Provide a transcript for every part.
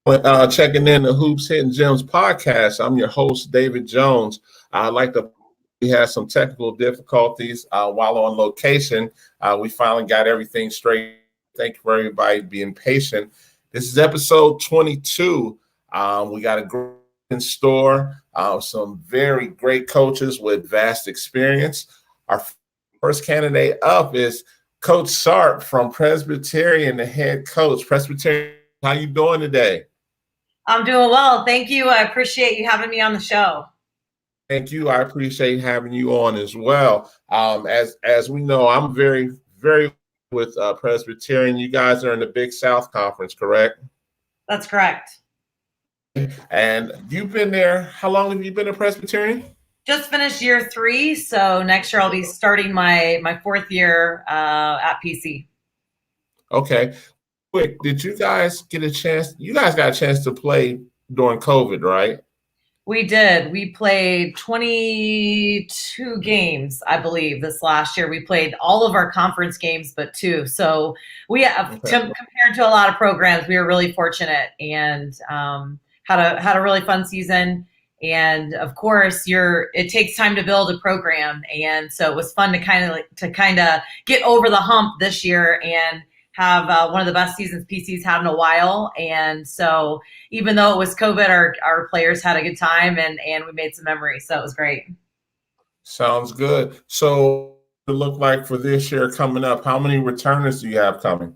Checking in the Hoops Hitting Gems podcast. I'm your host, David Jones. I'd like to. We had some technical difficulties while on location. We finally got everything straight. Thank you for everybody being patient. This is episode 22. We got a great in store. Some very great coaches with vast experience. Our first candidate up is Coach Sarp from Presbyterian, the head coach. Presbyterian, how you doing today? I'm doing well. Thank you. I appreciate you having me on the show. Thank you. I appreciate having you on as well. As we know, I'm very with Presbyterian. You guys are in the Big South Conference, correct? That's correct. And you've been there. How long have you been a Presbyterian? Just finished year 3, so next year I'll be starting my 4th year at PC. Okay. Quick, did you guys get a chance? You guys got a chance to play during COVID, right? We did. We played 22 games, I believe, this last year. We played all of our conference games but 2. So we have, compared to a lot of programs, we were really fortunate and had a really fun season. And of course, it takes time to build a program, and so it was fun to kind of get over the hump this year and have one of the best seasons PC's had in a while. And so even though it was COVID, our players had a good time and we made some memories. So it was great. Sounds good. So it look like for this year coming up, how many returners do you have coming?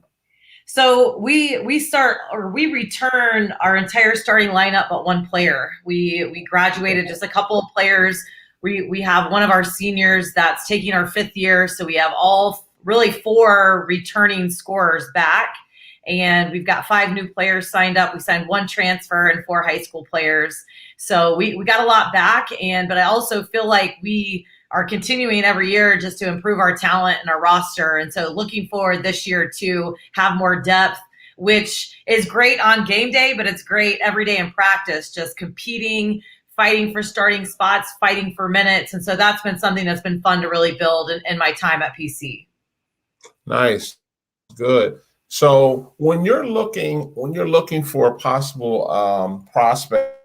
So we return our entire starting lineup but one player. We graduated just a couple of players. We have one of our seniors that's taking our 5th year. So we have really 4 returning scorers back, and we've got 5 new players signed up. We signed 1 transfer and 4 high school players. So we got a lot back, but I also feel like we are continuing every year just to improve our talent and our roster. And so looking forward this year to have more depth, which is great on game day, but it's great every day in practice, just competing, fighting for starting spots, fighting for minutes. And so that's been something that's been fun to really build in my time at PC. Nice. Good. So when you're looking for a possible prospect,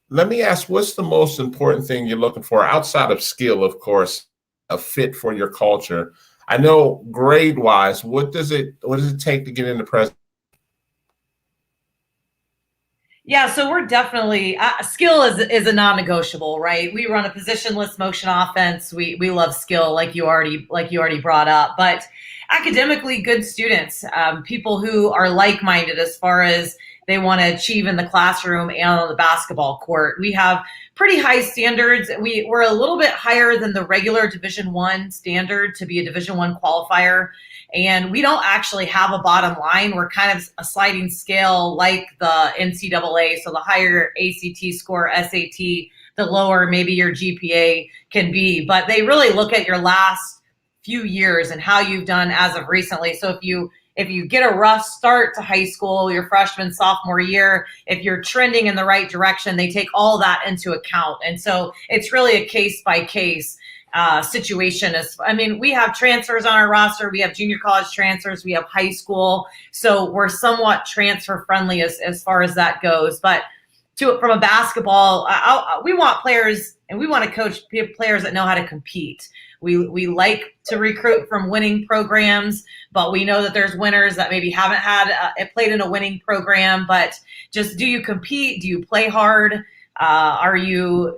let me ask, what's the most important thing you're looking for outside of skill, of course, a fit for your culture? I know grade wise, what does it take to get into Presbyterian? Yeah, so we're definitely skill is a non-negotiable, right? We run a positionless motion offense. We love skill, like you already brought up. But academically good students, people who are like-minded as far as they want to achieve in the classroom and on the basketball court. We have pretty high standards. We're a little bit higher than the regular Division I standard to be a Division I qualifier. And we don't actually have a bottom line. We're kind of a sliding scale like the NCAA. So the higher ACT score, SAT, the lower maybe your GPA can be. But they really look at your last few years and how you've done as of recently. So if you get a rough start to high school, your freshman, sophomore year, if you're trending in the right direction, they take all that into account. And so it's really a case-by-case situation. We have transfers on our roster. We have junior college transfers. We have high school. So we're somewhat transfer friendly as far as that goes. But from a basketball, we want players and we want to coach players that know how to compete. We like to recruit from winning programs, but we know that there's winners that maybe haven't played in a winning program. But just, do you compete? Do you play hard? Are you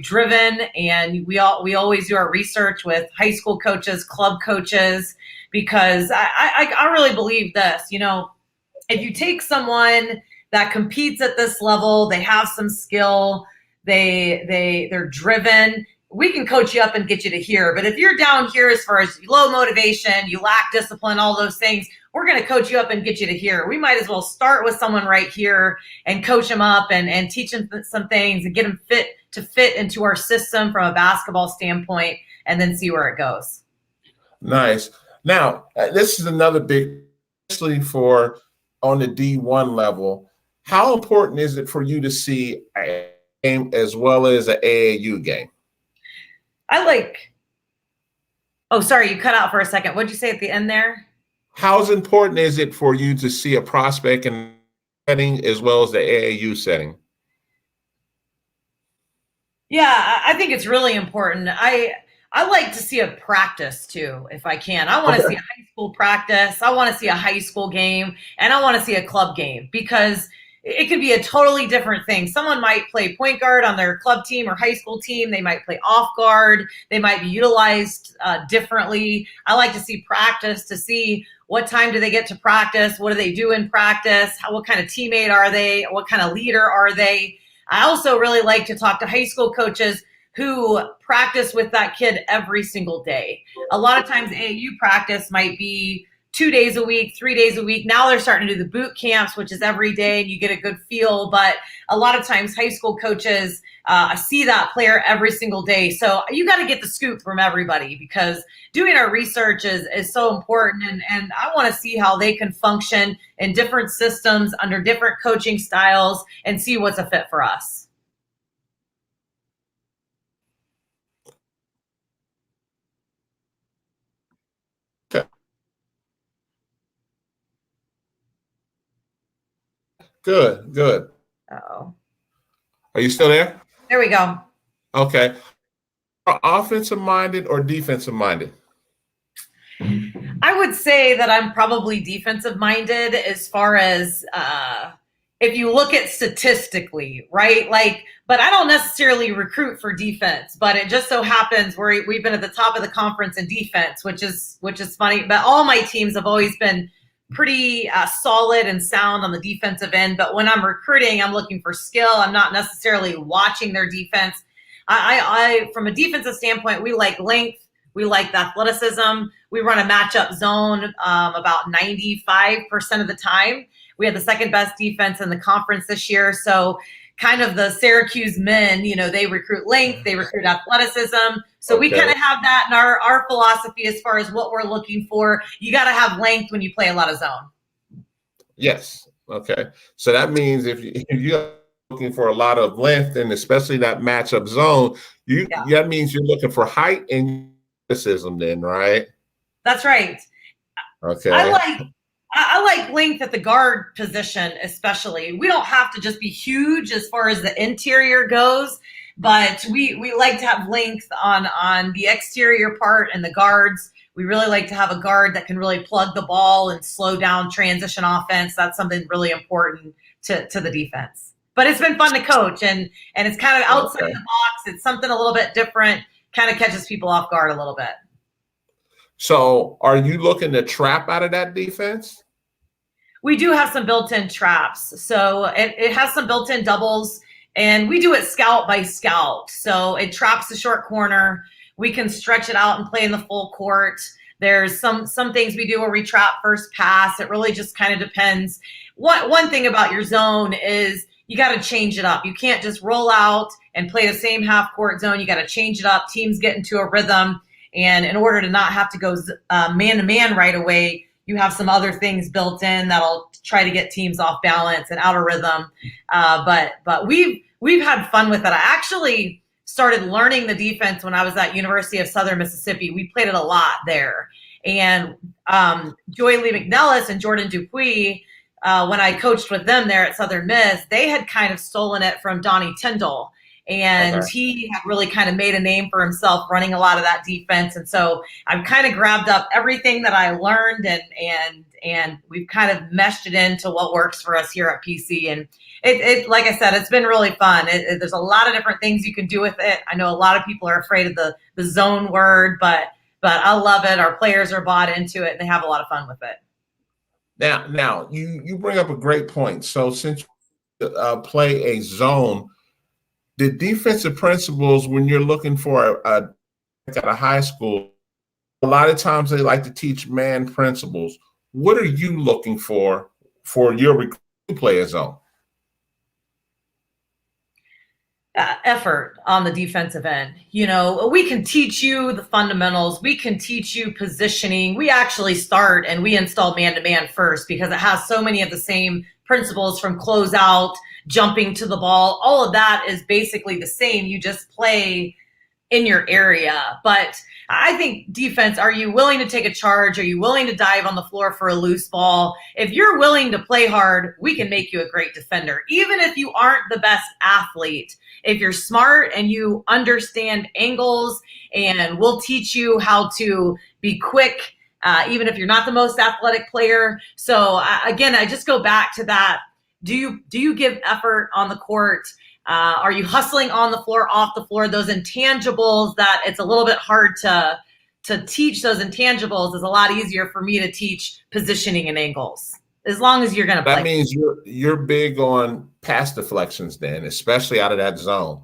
driven? And we always do our research with high school coaches, club coaches, because I really believe this. If you take someone that competes at this level, they have some skill, they're driven, we can coach you up and get you to here. But if you're down here as far as low motivation, you lack discipline, all those things, we're going to coach you up and get you to here. We might as well start with someone right here and coach them up and teach them some things and get them fit into our system from a basketball standpoint, and then see where it goes. Nice. Now, this is another big, especially for on the D1 level. How important is it for you to see a game as well as an AAU game? Oh, sorry, you cut out for a second. What'd you say at the end there? How important is it for you to see a prospect and setting as well as the AAU setting? Yeah, I think it's really important. I like to see a practice too, if I can. I want to see a high school practice. I want to see a high school game, and I want to see a club game because it can be a totally different thing. Someone might play point guard on their club team or high school team. They might play off guard. They might be utilized differently. I like to see practice to see what time do they get to practice? What do they do in practice? What kind of teammate are they? What kind of leader are they? I also really like to talk to high school coaches who practice with that kid every single day. A lot of times AAU practice might be 2 days a week, 3 days a week. Now they're starting to do the boot camps, which is every day, and you get a good feel. But a lot of times high school coaches see that player every single day. So you got to get the scoop from everybody because doing our research is so important. And I want to see how they can function in different systems under different coaching styles and see what's a fit for us. Good, good. Uh-oh. Are you still there? There we go. Okay. Offensive minded or defensive minded? I would say that I'm probably defensive minded as far as if you look at statistically, right? But I don't necessarily recruit for defense, but it just so happens we've been at the top of the conference in defense, which is funny. But all my teams have always been pretty solid and sound on the defensive end. But when I'm recruiting, I'm looking for skill. I'm not necessarily watching their defense. I from a defensive standpoint, we like length. We like the athleticism. We run a matchup zone about 95% of the time. We had the second best defense in the conference this year. So kind of the Syracuse men, they recruit length, they recruit athleticism. So we kind of have that in our philosophy as far as what we're looking for. You got to have length when you play a lot of zone. Yes. Okay. So that means if you're looking for a lot of length and especially that matchup zone, that means you're looking for height and athleticism then, right? That's right. Okay. I like length at the guard position, especially. We don't have to just be huge as far as the interior goes, but we like to have length on the exterior part and the guards. We really like to have a guard that can really plug the ball and slow down transition offense. That's something really important to the defense. But it's been fun to coach, and it's kind of outside the box. It's something a little bit different, kind of catches people off guard a little bit. So are you looking to trap out of that defense? We do have some built-in traps. So it has some built-in doubles, and we do it scout by scout. So it traps the short corner. We can stretch it out and play in the full court. There's some things we do where we trap first pass. It really just kind of depends. One thing about your zone is you got to change it up. You can't just roll out and play the same half-court zone. You got to change it up. Teams get into a rhythm. And in order to not have to go man-to-man right away, you have some other things built in that'll try to get teams off balance and out of rhythm. But we've had fun with it. I actually started learning the defense when I was at University of Southern Mississippi. We played it a lot there. And Joy Lee McNellis and Jordan Dupuis, when I coached with them there at Southern Miss, they had kind of stolen it from Donnie Tyndall. And he had really kind of made a name for himself running a lot of that defense. And so I've kind of grabbed up everything that I learned and we've kind of meshed it into what works for us here at PC. And it like I said, it's been really fun. There's a lot of different things you can do with it. I know a lot of people are afraid of the zone word, but I love it. Our players are bought into it and they have a lot of fun with it. Now you bring up a great point. So since you play a zone, the defensive principles, when you're looking for at a high school, a lot of times they like to teach man principles. What are you looking for your recruit player zone? Effort on the defensive end. We can teach you the fundamentals. We can teach you positioning. We actually start and we install man-to-man first because it has so many of the same principles from closeout, jumping to the ball. All of that is basically the same. You just play in your area. But I think defense, are you willing to take a charge? Are you willing to dive on the floor for a loose ball? If you're willing to play hard, we can make you a great defender. Even if you aren't the best athlete, if you're smart and you understand angles, and we'll teach you how to be quick, even if you're not the most athletic player. So again, I just go back to that. Do you give effort on the court? Are you hustling on the floor, off the floor? Those intangibles that it's a little bit hard to teach. Those intangibles is a lot easier for me to teach positioning and angles, as long as you're going to play. That means you're big on pass deflections then, especially out of that zone.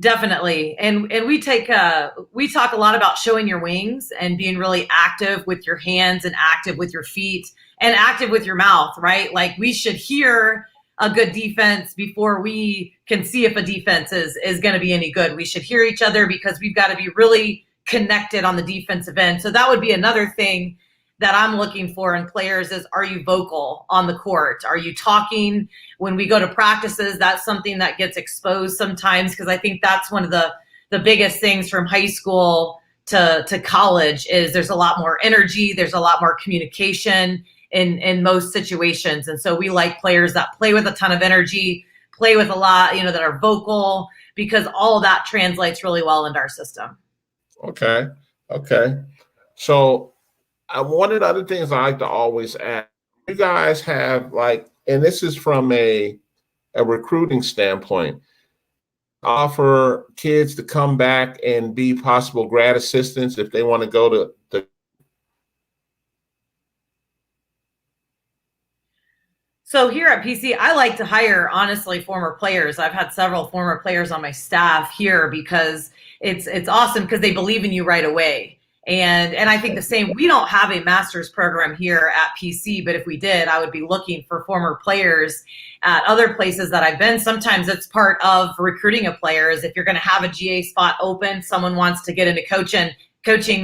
Definitely. And we talk a lot about showing your wings and being really active with your hands and active with your feet and active with your mouth, right? Like, we should hear a good defense before we can see if a defense is going to be any good. We should hear each other because we've got to be really connected on the defensive end. So that would be another thing that I'm looking for in players is, are you vocal on the court? Are you talking when we go to practices? That's something that gets exposed sometimes, because I think that's one of the biggest things from high school to college is there's a lot more energy. There's a lot more communication in most situations. And so we like players that play with a ton of energy, play with a lot, that are vocal, because all of that translates really well into our system. Okay. So one of the other things I like to always ask, you guys have and this is from a recruiting standpoint, offer kids to come back and be possible grad assistants if they want to go to the. So here at PC, I like to hire, honestly, former players. I've had several former players on my staff here because it's awesome, because they believe in you right away. And I think the same, we don't have a master's program here at PC, but if we did, I would be looking for former players at other places that I've been. Sometimes it's part of recruiting a player is if you're going to have a GA spot open, someone wants to get into coaching,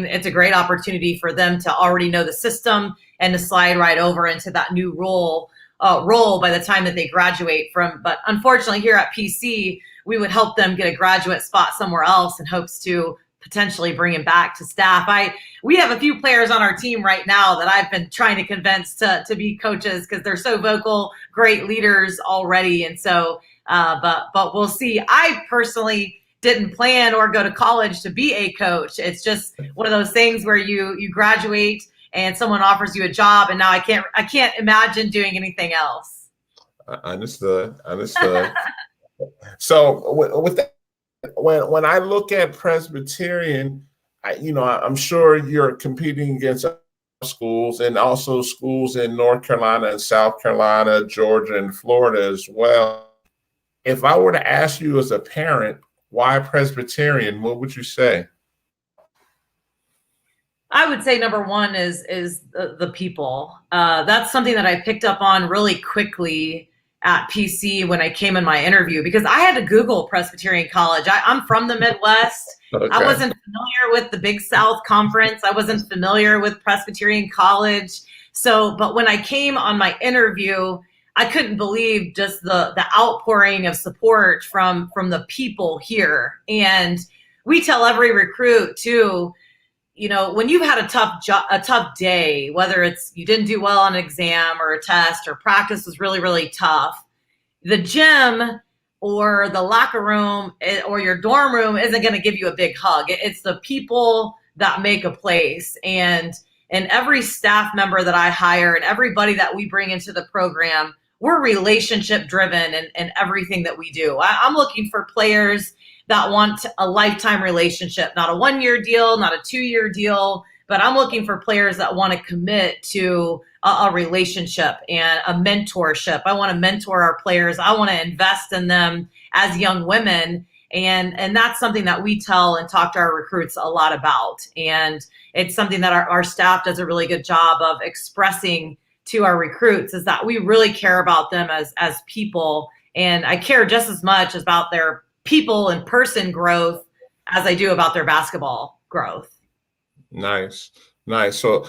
it's a great opportunity for them to already know the system and to slide right over into that new role by the time that they graduate from. But unfortunately here at PC, we would help them get a graduate spot somewhere else in hopes to potentially bring him back to staff. We have a few players on our team right now that I've been trying to convince to be coaches because they're so vocal, great leaders already. And so, but we'll see. I personally didn't plan or go to college to be a coach. It's just one of those things where you graduate and someone offers you a job, and now I can't imagine doing anything else. Understood. So with that, when I look at Presbyterian, I'm sure you're competing against schools and also schools in North Carolina and South Carolina, Georgia, and Florida as well. If I were to ask you as a parent, why Presbyterian, what would you say? I would say number one is the people. That's something that I picked up on really quickly at PC when I came in my interview, because I had to Google Presbyterian College. I'm from the Midwest. Okay. I wasn't familiar with the Big South Conference. I wasn't familiar with Presbyterian College. So, but when I came on my interview, I couldn't believe just the outpouring of support from the people here. And we tell every recruit too, when you've had a tough day, whether it's you didn't do well on an exam or a test or practice was really, really tough, the gym or the locker room or your dorm room isn't going to give you a big hug. It's the people that make a place. And every staff member that I hire and everybody that we bring into the program, we're relationship driven in everything that we do. I'm looking for players that want a lifetime relationship, not a 1-year deal, not a 2-year deal, but I'm looking for players that want to commit to a relationship and a mentorship. I want to mentor our players. I want to invest in them as young women. And that's something that we tell and talk to our recruits a lot about. And it's something that our staff does a really good job of expressing to our recruits, is that we really care about them as people. And I care just as much about their people and person growth as I do about their basketball growth. Nice. So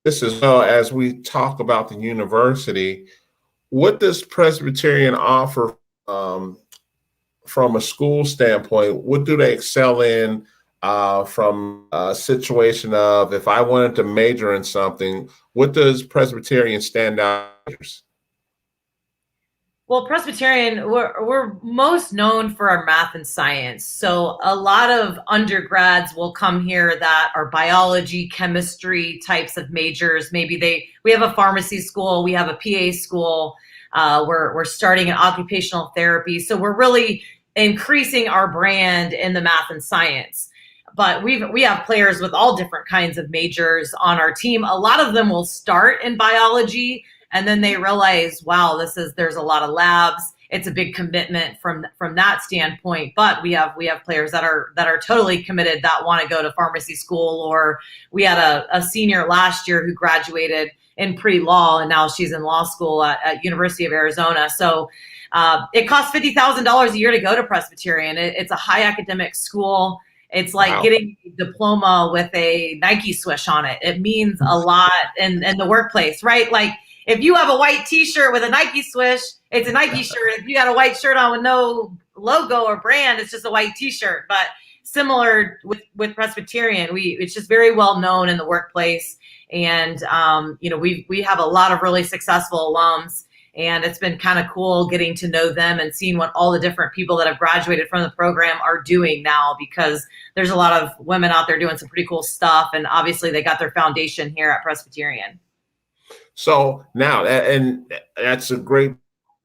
this is as we talk about the university, what does Presbyterian offer from a school standpoint? What do they excel in? from a situation of if I wanted to major in something, what does Presbyterian stand out? Well, Presbyterian, we're most known for our math and science. So a lot of undergrads will come here that are biology, chemistry types of majors. We have a pharmacy school, we have a PA school, we're starting an occupational therapy. So we're really increasing our brand in the math and science. But we have players with all different kinds of majors on our team. A lot of them will start in biology, and then they realize, wow, there's a lot of labs. It's a big commitment from that standpoint. But we have players that are totally committed that want to go to pharmacy school. Or we had a senior last year who graduated in pre-law, and now she's in law school at University of Arizona. So it costs $50,000 a year to go to Presbyterian. It's a high academic school. It's like getting a diploma with a Nike swoosh on it. It means a lot in the workplace, right? Like, if you have a white T-shirt with a Nike swoosh, it's a Nike shirt. If you got a white shirt on with no logo or brand, it's just a white T-shirt. But similar with Presbyterian, it's just very well known in the workplace, and we have a lot of really successful alums, and it's been kind of cool getting to know them and seeing what all the different people that have graduated from the program are doing now, because there's a lot of women out there doing some pretty cool stuff, and obviously they got their foundation here at Presbyterian. So now, and that's a great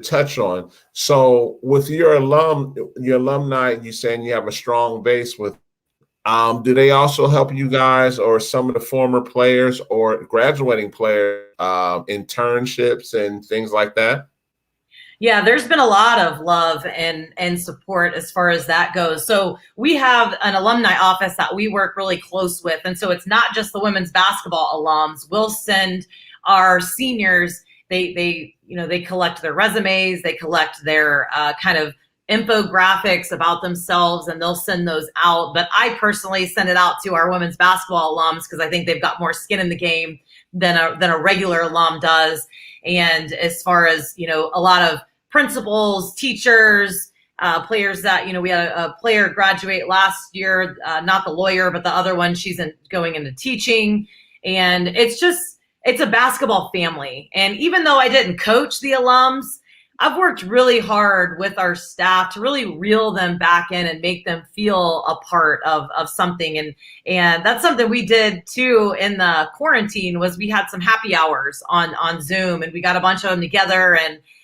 touch on. So with your alumni, you're saying you have a strong base with, do they also help you guys or some of the former players or graduating players, internships and things like that? Yeah, there's been a lot of love and support as far as that goes. So we have an alumni office that we work really close with. And so it's not just the women's basketball alums. We'll send our seniors, they collect their resumes, they collect their kind of infographics about themselves, and they'll send those out. But I personally send it out to our women's basketball alums because I think they've got more skin in the game than a regular alum does. And as far as, a lot of principals, teachers, players that, we had a player graduate last year, not the lawyer, but the other one, she's going into teaching. And it's a basketball family. And even though I didn't coach the alums, I've worked really hard with our staff to really reel them back in and make them feel a part of something. And that's something we did too in the quarantine, was we had some happy hours on Zoom, and we got a bunch of them together.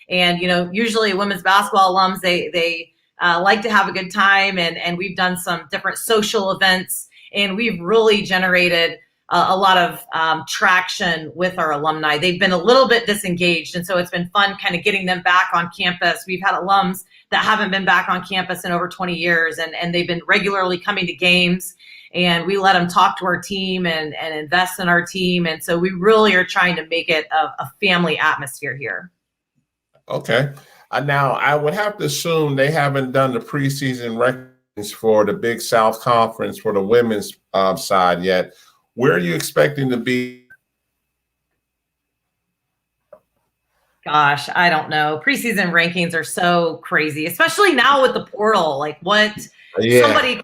And usually women's basketball alums, they like to have a good time. And we've done some different social events, and we've really generated a lot of traction with our alumni. They've been a little bit disengaged, and so it's been fun kind of getting them back on campus. We've had alums that haven't been back on campus in over 20 years, and they've been regularly coming to games, and we let them talk to our team and invest in our team. And so we really are trying to make it a family atmosphere here. Okay. Now, I would have to assume they haven't done the preseason rankings for the Big South Conference for the women's side yet. Where are you expecting to be? Gosh, I don't know. Preseason rankings are so crazy, especially now with the portal. Like somebody,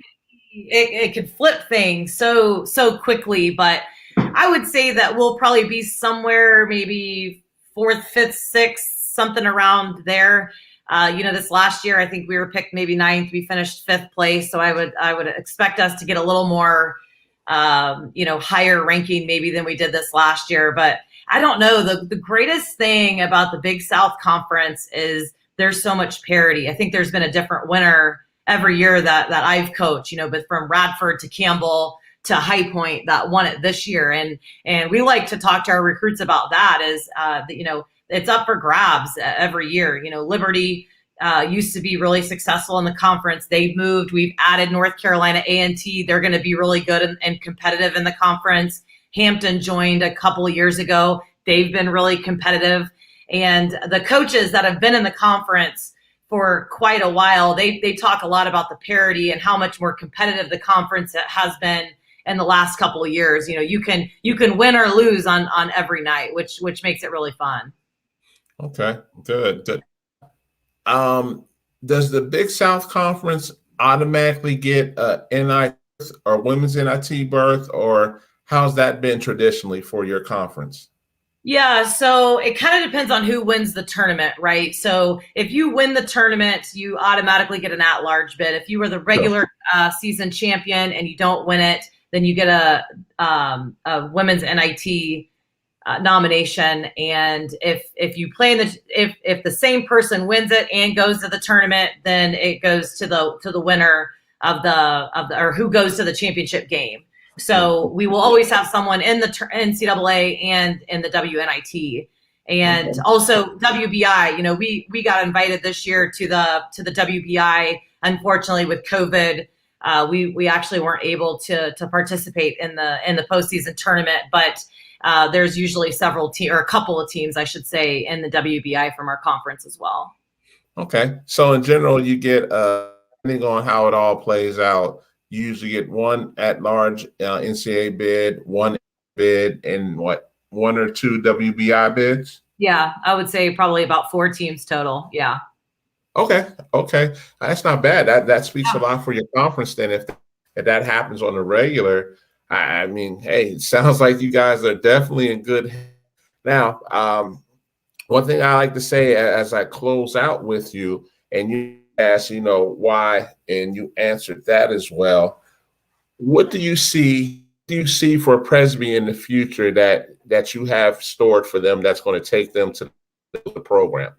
it could flip things so quickly. But I would say that we'll probably be somewhere maybe 4th, 5th, 6th, something around there. This last year, I think we were picked maybe 9th. We finished 5th place. So I would expect us to get a little more higher ranking maybe than we did this last year. But I don't know. The greatest thing about the Big South Conference is there's so much parity. I think there's been a different winner every year that I've coached, but from Radford to Campbell to High Point that won it this year. And we like to talk to our recruits about that it's up for grabs every year. Liberty used to be really successful in the conference. They've moved. We've added North Carolina A&T. They're going to be really good and competitive in the conference. Hampton joined a couple of years ago. They've been really competitive. And the coaches that have been in the conference for quite a while, they talk a lot about the parity and how much more competitive the conference has been in the last couple of years. You can win or lose on every night, which makes it really fun. Okay, good. Does the Big South Conference automatically get NIT or women's NIT berth, or how's that been traditionally for your conference? Yeah, so it kind of depends on who wins the tournament, right? So if you win the tournament, you automatically get an at-large bid. If you were the regular season champion and you don't win it, then you get a women's NIT nomination. And if you play in if the same person wins it and goes to the tournament, then it goes to the winner of the or who goes to the championship game. So we will always have someone in the NCAA and in the WNIT, and also WBI. You know, we got invited this year to the WBI. Unfortunately, with COVID, we actually weren't able to participate in the postseason tournament. But there's usually a couple of teams, I should say, in the WBI from our conference as well. Okay, so in general, you get depending on how it all plays out. You usually get one at-large NCAA bid, one bid, and one or two WBI bids? Yeah, I would say probably about 4 teams total. Yeah. Okay. That's not bad. That speaks a lot for your conference then. If that happens on the regular, I mean, hey, it sounds like you guys are definitely in good. Now, one thing I like to say as I close out with you, and you asked, why, and you answered that as well. What do you see for Presby in the future that you have stored for them that's going to take them to the program?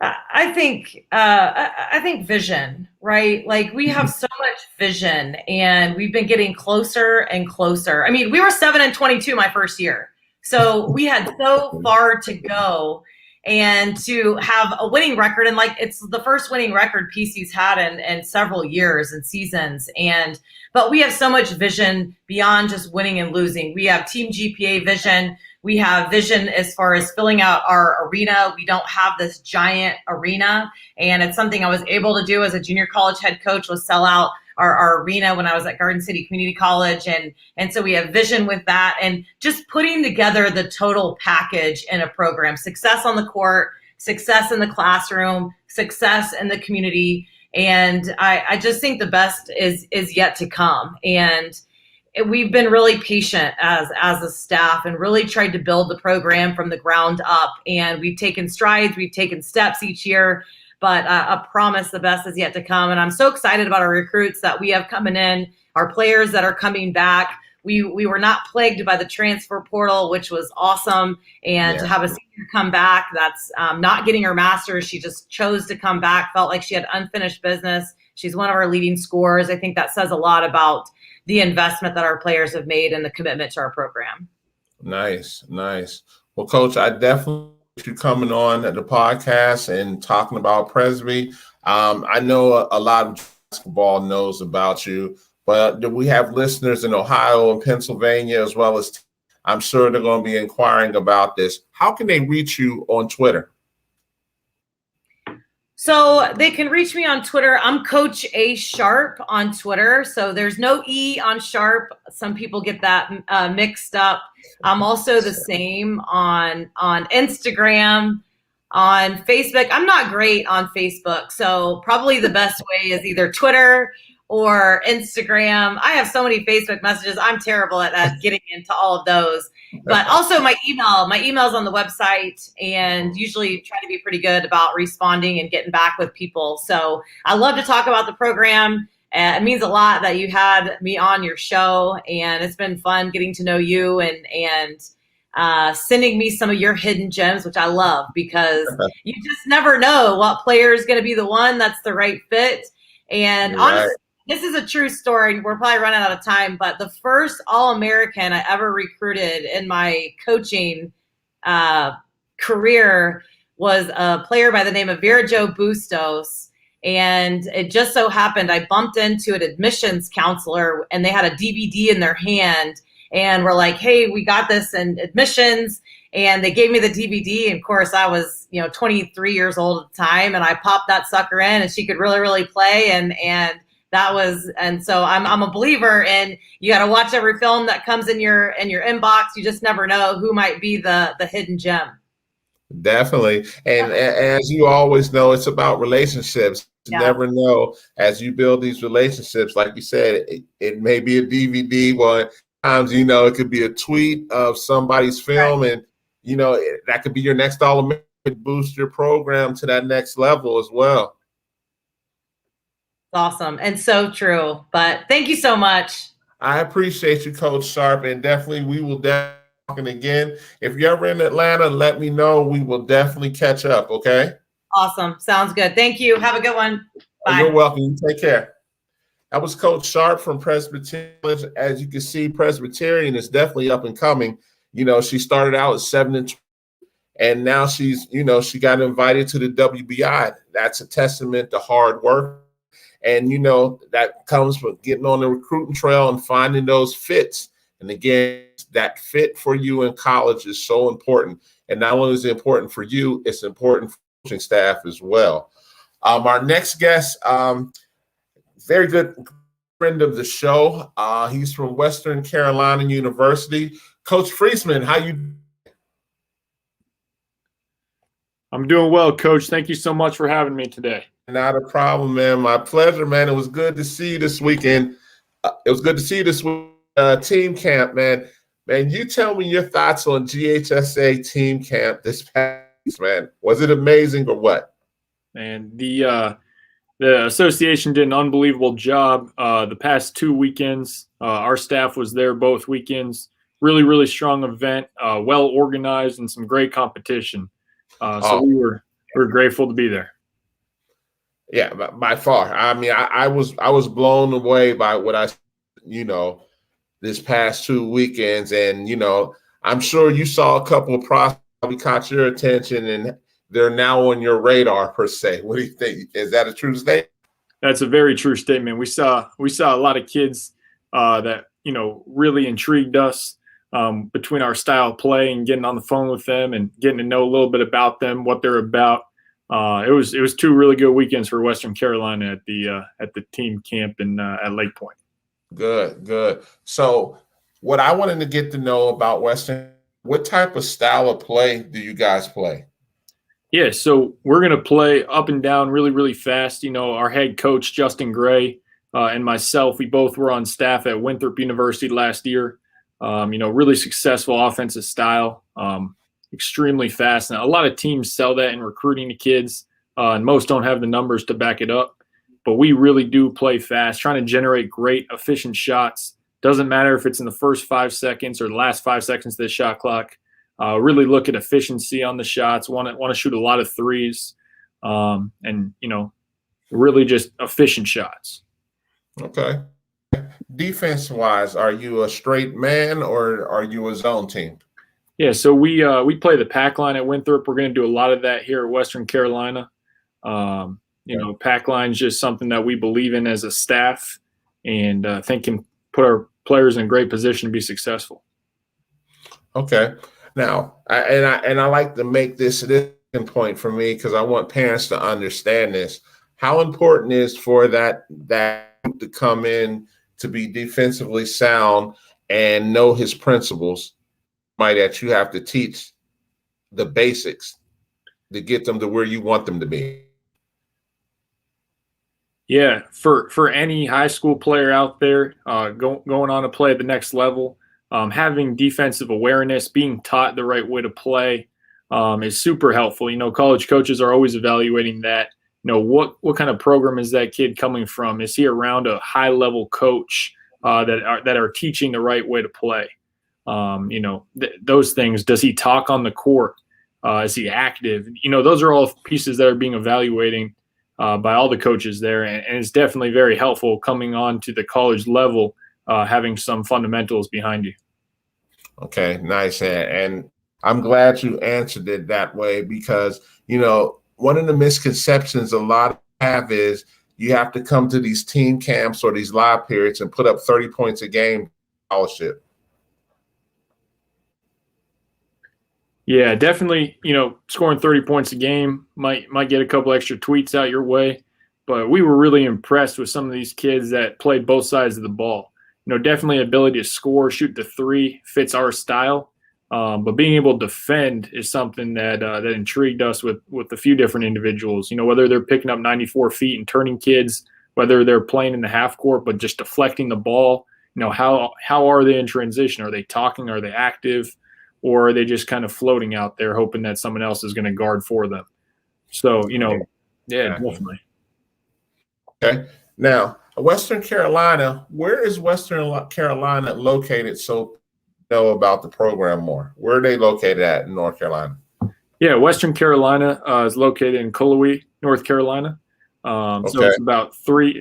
I think vision, right? Like we have so much vision, and we've been getting closer and closer. I mean, we were 7-22 my first year, so we had so far to go. And to have a winning record, and like it's the first winning record PC's had in several years and seasons, but we have so much vision beyond just winning and losing. We have team GPA vision. We have vision as far as filling out our arena. We don't have this giant arena, and it's something I was able to do as a junior college head coach, was sell out our arena when I was at Garden City Community College. And so we have vision with that, and just putting together the total package in a program: success on the court, success in the classroom, success in the community. And I just think the best is yet to come. And we've been really patient as a staff and really tried to build the program from the ground up. And we've taken strides, we've taken steps each year, but I promise the best is yet to come. And I'm so excited about our recruits that we have coming in, our players that are coming back. We were not plagued by the transfer portal, which was awesome. And to have a senior come back that's not getting her master's, she just chose to come back, felt like she had unfinished business. She's one of our leading scorers. I think that says a lot about the investment that our players have made and the commitment to our program. Nice. Well, Coach, I definitely you coming on the podcast and talking about Presby. I know a lot of basketball knows about you, but do we have listeners in Ohio and Pennsylvania, as well as I'm sure they're going to be inquiring about this. How can they reach you on Twitter? So they can reach me on Twitter. I'm Coach A Sharp on Twitter. So there's no E on Sharp. Some people get that mixed up. I'm also the same on Instagram, on Facebook. I'm not great on Facebook. So probably the best way is either Twitter or Instagram. I have so many Facebook messages. I'm terrible at getting into all of those. But also my email's on the website, and usually try to be pretty good about responding and getting back with people. So I love to talk about the program. It means a lot that you had me on your show, and it's been fun getting to know you and sending me some of your hidden gems, which I love, because you just never know what player is going to be the one that's the right fit. And honestly, this is a true story. We're probably running out of time, but the first All-American I ever recruited in my coaching career was a player by the name of Vera Jo Bustos. And it just so happened I bumped into an admissions counselor, and they had a DVD in their hand, and we're like, hey, we got this in admissions. And they gave me the DVD. And of course, I was 23 years old at the time, and I popped that sucker in, and she could really, really play. And so I'm a believer in, you got to watch every film that comes in your inbox. You just never know who might be the hidden gem. Definitely. And as you always know, it's about relationships. You never know as you build these relationships. Like you said, it may be a DVD. Well, times, it could be a tweet of somebody's film, and, that could be your next All-American, boost your program to that next level as well. Awesome. And so true. But thank you so much. I appreciate you, Coach Sharp, and definitely we will definitely talking again. If you're ever in Atlanta, let me know. We will definitely catch up, okay? Awesome. Sounds good. Thank you. Have a good one. Bye. You're welcome. You take care. That was Coach Sharp from Presbyterian. As you can see, Presbyterian is definitely up and coming. She started out at 7-2, and now she's, she got invited to the WBI. That's a testament to hard work. And, that comes from getting on the recruiting trail and finding those fits. And again, that fit for you in college is so important. And not only is it important for you, it's important for coaching staff as well. Our next guest, very good friend of the show. He's from Western Carolina University. Coach Friesman, how you? I'm doing well, Coach. Thank you so much for having me today. Not a problem, man. My pleasure, man. It was good to see you this weekend. It was good to see you this week, team camp, man. Man, you tell me your thoughts on GHSA team camp this past week, man. Was it amazing or what? And the association did an unbelievable job the past 2 weekends. Our staff was there both weekends. Really, really strong event, well organized, and some great competition. So we were grateful to be there. Yeah, by far. I mean, I was blown away by what I, this past 2 weekends, and I'm sure you saw a couple of prospects probably caught your attention, and they're now on your radar per se. What do you think? Is that a true statement? That's a very true statement. We saw a lot of kids that really intrigued us between our style of play and getting on the phone with them and getting to know a little bit about them, what they're about. It was 2 really good weekends for Western Carolina at the team camp at Lake Point. Good. So what I wanted to get to know about Western, what type of style of play do you guys play? Yeah, so we're going to play up and down really, really fast. Our head coach, Justin Gray, and myself, we both were on staff at Winthrop University last year. Really successful offensive style, extremely fast. And a lot of teams sell that in recruiting to kids, and most don't have the numbers to back it up. But we really do play fast, trying to generate great, efficient shots. Doesn't matter if it's in the first 5 seconds or the last 5 seconds of the shot clock. Really look at efficiency on the shots. Want to shoot a lot of threes, and really just efficient shots. Okay. Defense-wise, are you a straight man or are you a zone team? Yeah, so we play the pack line at Winthrop. We're going to do a lot of that here at Western Carolina. Pack line is just something that we believe in as a staff, and think can put our players in a great position to be successful. Okay. Now, I like to make this point for me because I want parents to understand this. How important is for that to come in to be defensively sound and know his principles, that you have to teach the basics to get them to where you want them to be? Yeah, for any high school player out there going on to play at the next level, having defensive awareness, being taught the right way to play is super helpful. College coaches are always evaluating that. What kind of program is that kid coming from? Is he around a high level coach that are teaching the right way to play? Those things. Does he talk on the court? Is he active? Those are all pieces that are being evaluated by all the coaches there, and it's definitely very helpful coming on to the college level, having some fundamentals behind you. Okay, nice. And I'm glad you answered it that way because, one of the misconceptions a lot have is you have to come to these team camps or these live periods and put up 30 points a game scholarship. Yeah, definitely, scoring 30 points a game might get a couple extra tweets out your way, but we were really impressed with some of these kids that played both sides of the ball. Definitely ability to score, shoot the three fits our style, But being able to defend is something that that intrigued us with a few different individuals. Whether they're picking up 94 feet and turning kids, whether they're playing in the half court but just deflecting the ball. How are they in transition? Are they talking? Are they active? Or are they just kind of floating out there hoping that someone else is going to guard for them? So, yeah, definitely. Okay. Now, Western Carolina, where is Western Carolina located? So know about the program more. Where are they located at in North Carolina? Yeah, Western Carolina is located in Cullowhee, North Carolina. So it's about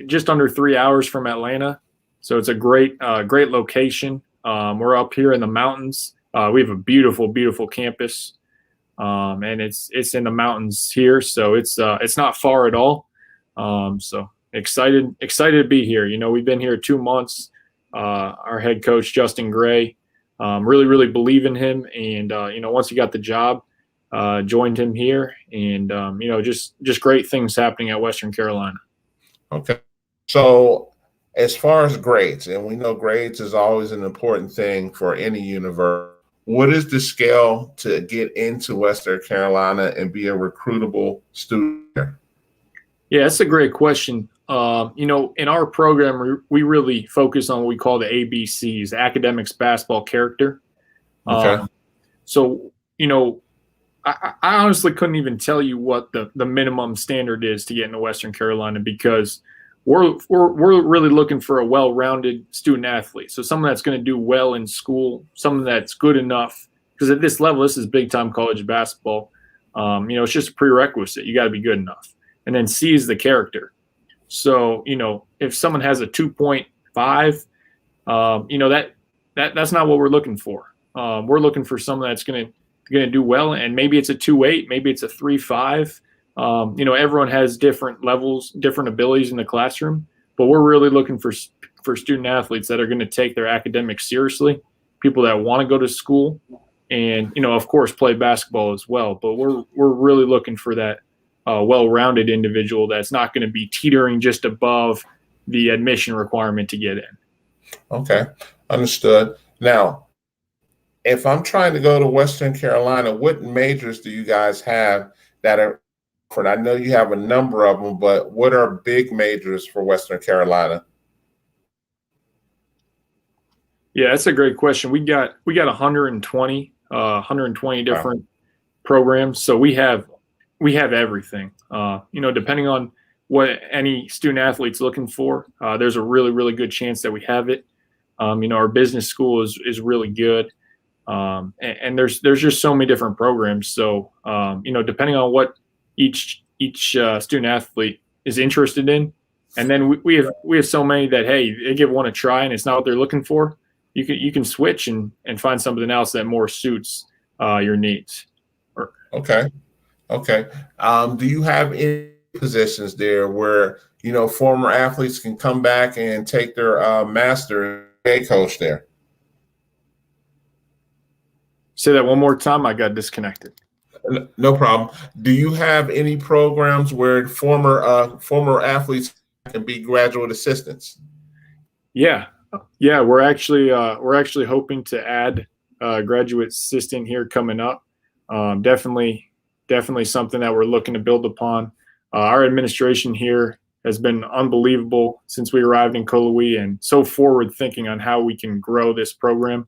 just under 3 hours from Atlanta. So it's a great location. We're up here in the mountains. We have a beautiful, beautiful campus, and it's in the mountains here. So it's not far at all. So excited to be here. We've been here 2 months. Our head coach Justin Gray, really believe in him, and once he got the job, joined him here, and just great things happening at Western Carolina. Okay, so as far as grades, and we know grades is always an important thing for any university. What is the scale to get into Western Carolina and be a recruitable student here? Yeah, that's a great question. In our program, we really focus on what we call the ABCs: academics, basketball, character. Okay. So, I honestly couldn't even tell you what the minimum standard is to get into Western Carolina, because we're really looking for a well-rounded student athlete. So someone that's going to do well in school, someone that's good enough, because at this level, this is big-time college basketball. It's just a prerequisite. You got to be good enough. And then C is the character. So, if someone has a 2.5, that's not what we're looking for. We're looking for someone that's going to do well, and maybe it's a 2.8, maybe it's a 3.5. Everyone has different levels, different abilities in the classroom, but we're really looking for student athletes that are going to take their academics seriously, people that want to go to school, and of course play basketball as well. But we're really looking for that well-rounded individual that's not going to be teetering just above the admission requirement to get in. Okay, understood. Now, if I'm trying to go to Western Carolina, what majors do you guys have that are offered? I know you have a number of them, but what are big majors for Western Carolina? Yeah, that's a great question. We got 120 different programs. So we have everything. Depending on what any student athlete's looking for, there's a really, really good chance that we have it. Our business school is really good. And there's just so many different programs. So, depending on what each student athlete is interested in, and then we have so many that, hey, they give one a try and it's not what they're looking for. You can switch and find something else that more suits your needs. Okay. Do you have any positions there where former athletes can come back and take their master coach there? Say that one more time. I got disconnected. No problem. Do you have any programs where former athletes can be graduate assistants? Yeah. We're actually hoping to add a graduate assistant here coming up. Definitely something that we're looking to build upon. Our administration here has been unbelievable since we arrived in Cullowhee, and so forward thinking on how we can grow this program.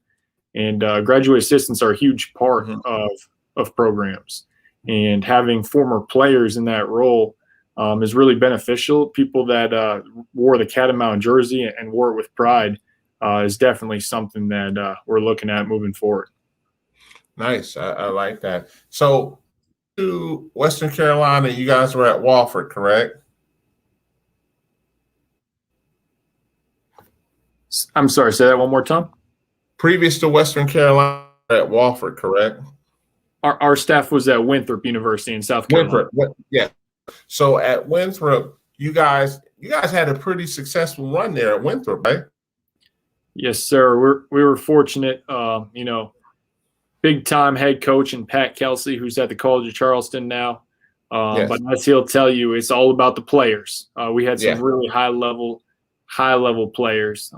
And graduate assistants are a huge part of programs, and having former players in that role is really beneficial. People that wore the Catamount jersey and wore it with pride is definitely something that we're looking at moving forward. Nice. I like that. So to Western Carolina, you guys were at Wofford, correct? I'm sorry, say that one more time. Previous to Western Carolina, at Wofford, correct? Our staff was at Winthrop University in South Carolina. Winthrop, yeah. So at Winthrop, you guys had a pretty successful run there at Winthrop, right? Yes, sir. We were fortunate. Big time head coach and Pat Kelsey, who's at the College of Charleston now. Yes. But as he'll tell you, it's all about the players. We had some really high level players.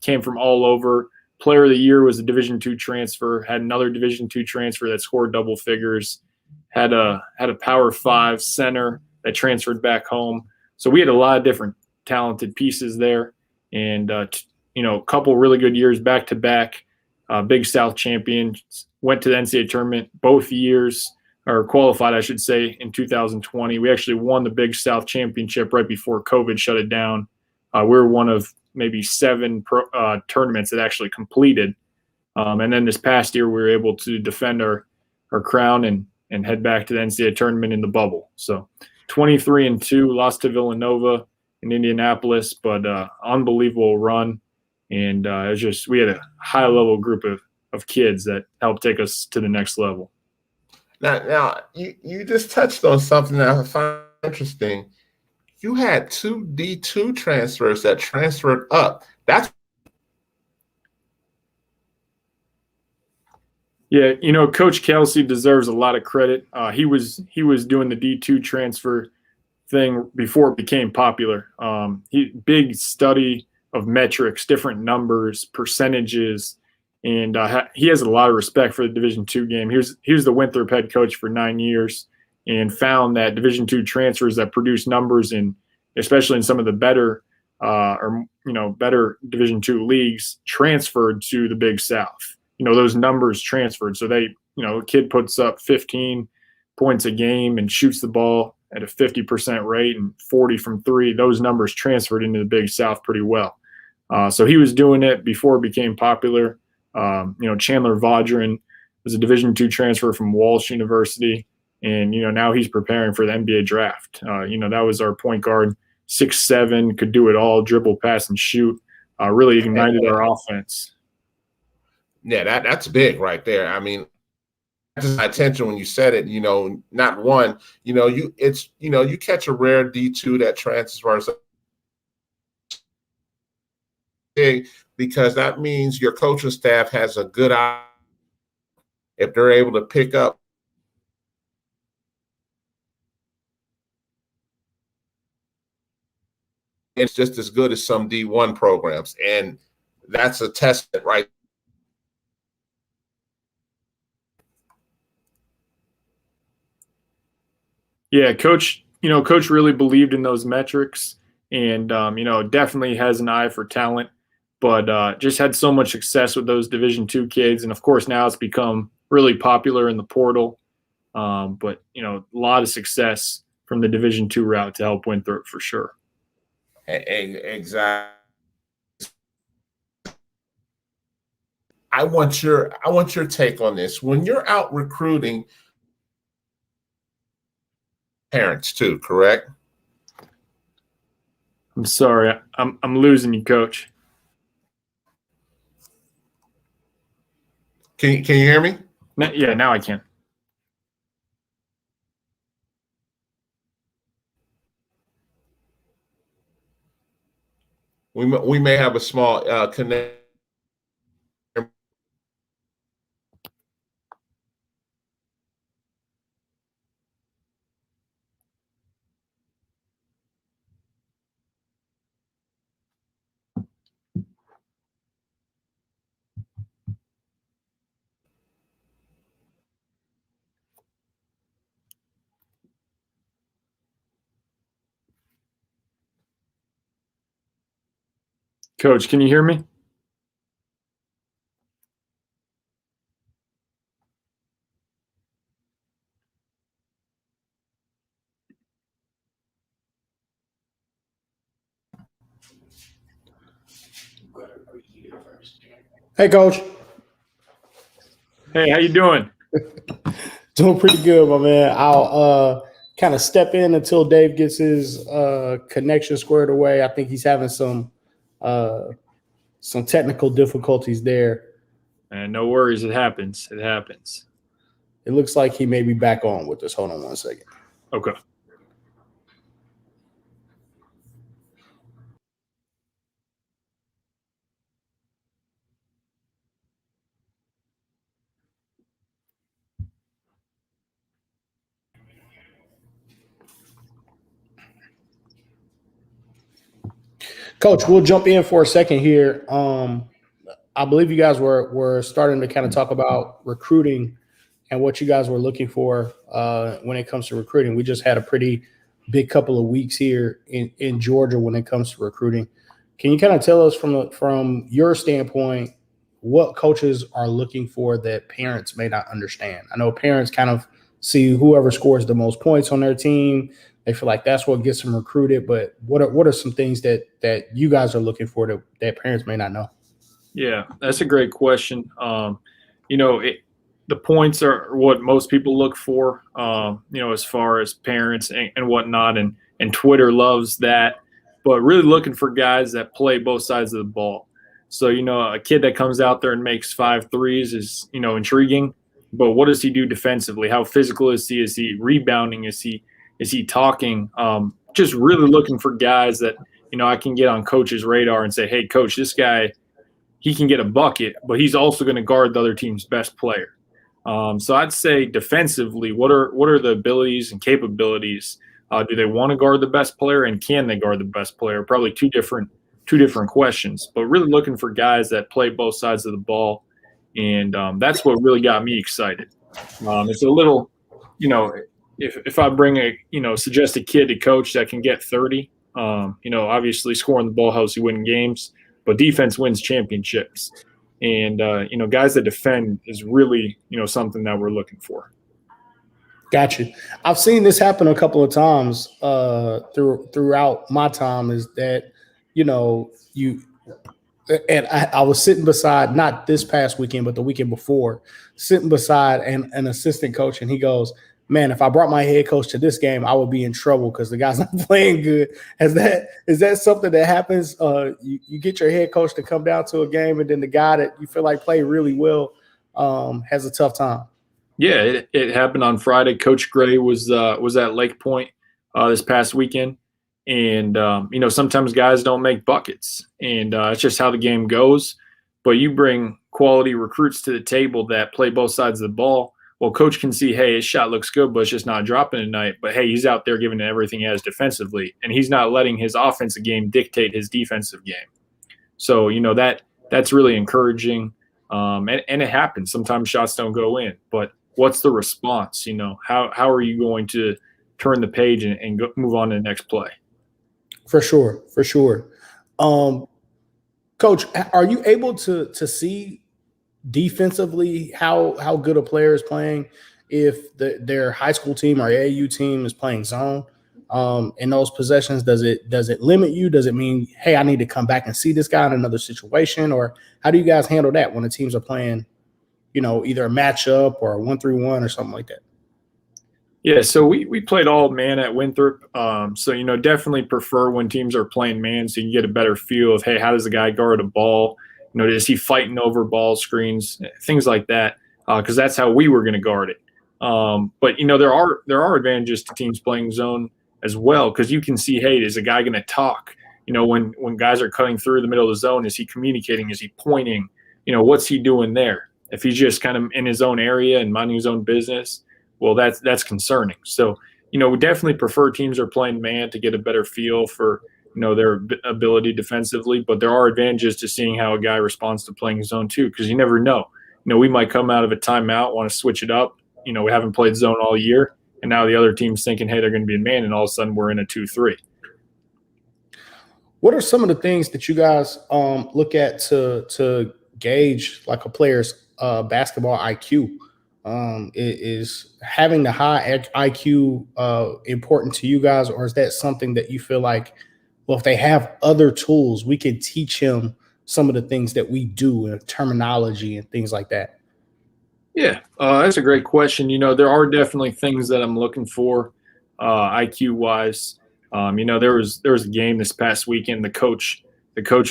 Came from all over, player of the year was a Division II transfer. Had another Division II transfer that scored double figures. Had a Power 5 center that transferred back home. So we had a lot of different talented pieces there, and a couple really good years back to back. Big South champions. Went to the NCAA tournament both years, or qualified, I should say, in 2020. We actually won the Big South championship right before COVID shut it down. We were one of maybe 7 tournaments that actually completed. And then this past year, we were able to defend our crown and head back to the NCAA tournament in the bubble. So 23-2, lost to Villanova in Indianapolis, but unbelievable run. And it was just, we had a high level group of kids that helped take us to the next level. Now you just touched on something that I find interesting. You had 2 D2 transfers that transferred up. Yeah, Coach Kelsey deserves a lot of credit. He was doing the D2 transfer thing before it became popular. Big study of metrics, different numbers, percentages, and he has a lot of respect for the Division II game. He was the Winthrop head coach for 9 years and found that Division II transfers that produce numbers especially in some of the better better Division II leagues transferred to the Big South. Those numbers transferred. So a kid puts up 15 points a game and shoots the ball at a 50% rate and 40 from 3. Those numbers transferred into the Big South pretty well. So he was doing it before it became popular. Chandler Vaudrin was a Division II transfer from Walsh University. And, now he's preparing for the NBA draft. That was our point guard, 6'7", could do it all, dribble, pass, and shoot. Really ignited our offense. Yeah, that's big right there. I mean, just my attention when you said it, not one, you catch a rare D2 that transfers big, because that means your coaching staff has a good eye if they're able to pick up. It's just as good as some D1 programs, and that's a testament, right? Yeah, Coach really believed in those metrics, and definitely has an eye for talent, but just had so much success with those Division II kids, and of course now it's become really popular in the portal. But a lot of success from the Division II route to help Winthrop for sure. Exactly. I want your take on this. When you're out recruiting parents too, correct? I'm sorry, I'm losing you, Coach. Can you hear me? Yeah, now I can. We may have a small connection. Coach, can you hear me? Hey, Coach. Hey, how you doing? Doing pretty good, my man. I'll kind of step in until Dave gets his connection squared away. I think he's having some technical difficulties there. And no worries, it happens. It happens. It looks like he may be back on with us. Hold on one second. Okay. Coach, we'll jump in for a second here. I believe you guys were starting to kind of talk about recruiting and what you guys were looking for when it comes to recruiting. We just had a pretty big couple of weeks here in Georgia when it comes to recruiting. Can you kind of tell us from your standpoint what coaches are looking for that parents may not understand? I know parents kind of see whoever scores the most points on their team. They feel like that's what gets them recruited. But what are some things that you guys are looking for that parents may not know? Yeah, that's a great question. The points are what most people look for, as far as parents and whatnot, and Twitter loves that. But really looking for guys that play both sides of the ball. So, a kid that comes out there and makes 5 threes is, intriguing. But what does he do defensively? How physical is he? Is he rebounding? Is he talking? Just really looking for guys that, I can get on coach's radar and say, hey, coach, this guy, he can get a bucket, but he's also going to guard the other team's best player. So I'd say defensively, what are the abilities and capabilities? Do they want to guard the best player, and can they guard the best player? Probably two different questions, but really looking for guys that play both sides of the ball. And that's what really got me excited. It's a little, if I bring suggest a kid to coach that can get 30, obviously scoring the ball helps you win games, but defense wins championships. And, guys that defend is really, something that we're looking for. Gotcha. I've seen this happen a couple of times throughout my time, is that, and I was sitting beside, not this past weekend, but the weekend before, sitting beside an assistant coach, and he goes, man, if I brought my head coach to this game, I would be in trouble because the guy's not playing good. Is that something that happens? You get your head coach to come down to a game, and then the guy that you feel like played really well has a tough time. Yeah, it happened on Friday. Coach Gray was at Lake Point this past weekend. And, sometimes guys don't make buckets, and it's just how the game goes. But you bring quality recruits to the table that play both sides of the ball. Well, coach can see, hey, his shot looks good, but it's just not dropping tonight. But, hey, he's out there giving it everything he has defensively, and he's not letting his offensive game dictate his defensive game. So, that's really encouraging. And it happens. Sometimes shots don't go in. But what's the response? How are you going to turn the page and move on to the next play? For sure. Coach, are you able to see defensively how good a player is playing if their high school team or AAU team is playing zone in those possessions? Does it limit you? Does it mean, hey, I need to come back and see this guy in another situation? Or how do you guys handle that when the teams are playing, either a matchup or a 1-3-1 or something like that? Yeah, so we played all man at Winthrop. So, definitely prefer when teams are playing man, so you can get a better feel of, hey, how does the guy guard a ball? Is he fighting over ball screens, things like that, because that's how we were going to guard it. But, there are advantages to teams playing zone as well, because you can see, hey, is a guy going to talk? When guys are cutting through the middle of the zone, is he communicating? Is he pointing? What's he doing there? If he's just kind of in his own area and minding his own business, well, that's concerning. So, we definitely prefer teams are playing man to get a better feel for, their ability defensively. But there are advantages to seeing how a guy responds to playing zone too, because you never know. We might come out of a timeout, want to switch it up. We haven't played zone all year, and now the other team's thinking, hey, they're going to be in man, and all of a sudden we're in a 2-3. What are some of the things that you guys look at to gauge like a player's basketball IQ? Is having the high IQ important to you guys, or is that something that you feel like, well, if they have other tools, we can teach him some of the things that we do and terminology and things like that? Yeah, that's a great question. There are definitely things that I'm looking for IQ wise. There was a game this past weekend. The coach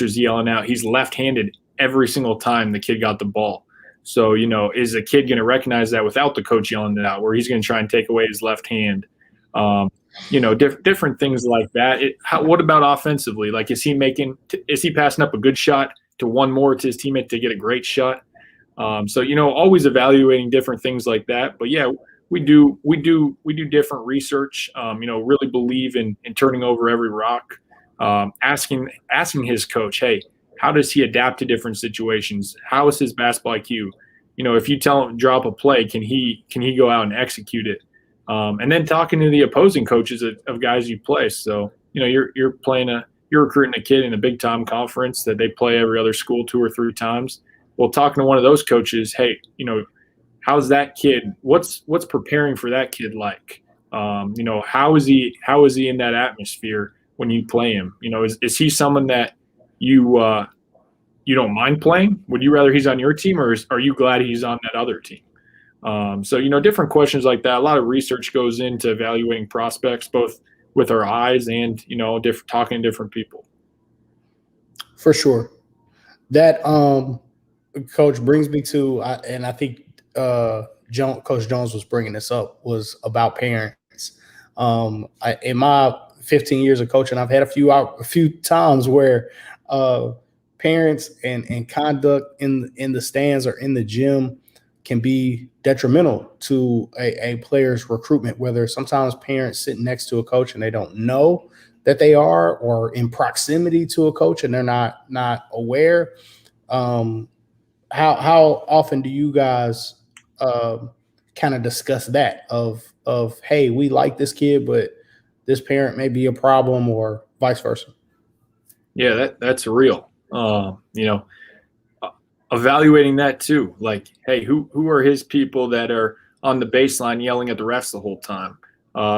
was yelling out, he's left-handed every single time the kid got the ball. So, is a kid going to recognize that without the coach yelling it out, where he's going to try and take away his left hand? Different things like that. What about offensively? Like, is he passing up a good shot to one more to his teammate to get a great shot? So, always evaluating different things like that. But yeah, we do different research. Really believe in turning over every rock. Asking his coach, hey, how does he adapt to different situations? How is his basketball IQ? If you tell him drop a play, can he go out and execute it? And then talking to the opposing coaches of guys you play. So, you're recruiting a kid in a big time conference that they play every other school 2 or 3 times. Well, talking to one of those coaches, hey, how's that kid? What's preparing for that kid like? How is he in that atmosphere when you play him? Is he someone that you don't mind playing? Would you rather he's on your team, or are you glad he's on that other team? So different questions like that. A lot of research goes into evaluating prospects, both with our eyes and talking to different people. For sure. That Coach brings me to, and I think Coach Jones was bringing this up, was about parents. In my 15 years of coaching, I've had a few times where parents and conduct in the stands or in the gym can be detrimental to a player's recruitment, whether sometimes parents sit next to a coach and they don't know that they are, or in proximity to a coach and they're not aware. How often do you guys kind of discuss that of, hey, we like this kid, but this parent may be a problem, or vice versa? Yeah, that's real. Evaluating that too, like, hey, who are his people that are on the baseline yelling at the refs the whole time?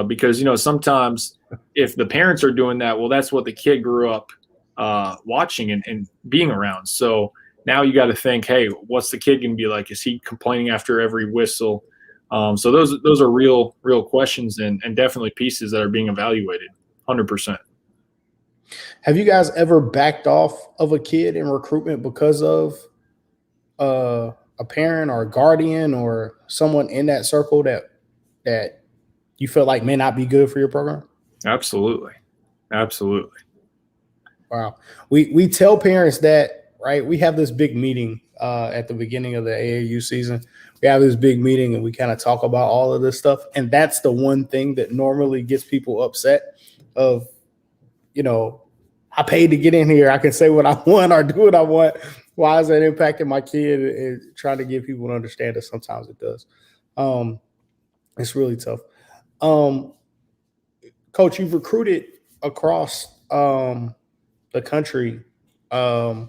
Because sometimes if the parents are doing that, well, that's what the kid grew up watching and being around. So now you got to think, hey, what's the kid going to be like? Is he complaining after every whistle? So those are real questions and definitely pieces that are being evaluated 100%. Have you guys ever backed off of a kid in recruitment because of a parent or a guardian or someone in that circle that you feel like may not be good for your program? Absolutely. Wow. We tell parents that, right? We have this big meeting at the beginning of the AAU season. We have this big meeting and we kind of talk about all of this stuff. And that's the one thing that normally gets people upset of, I paid to get in here. I can say what I want or do what I want. Why is that impacting my kid? And trying to get people to understand that sometimes it does. It's really tough. Coach, you've recruited across the country. How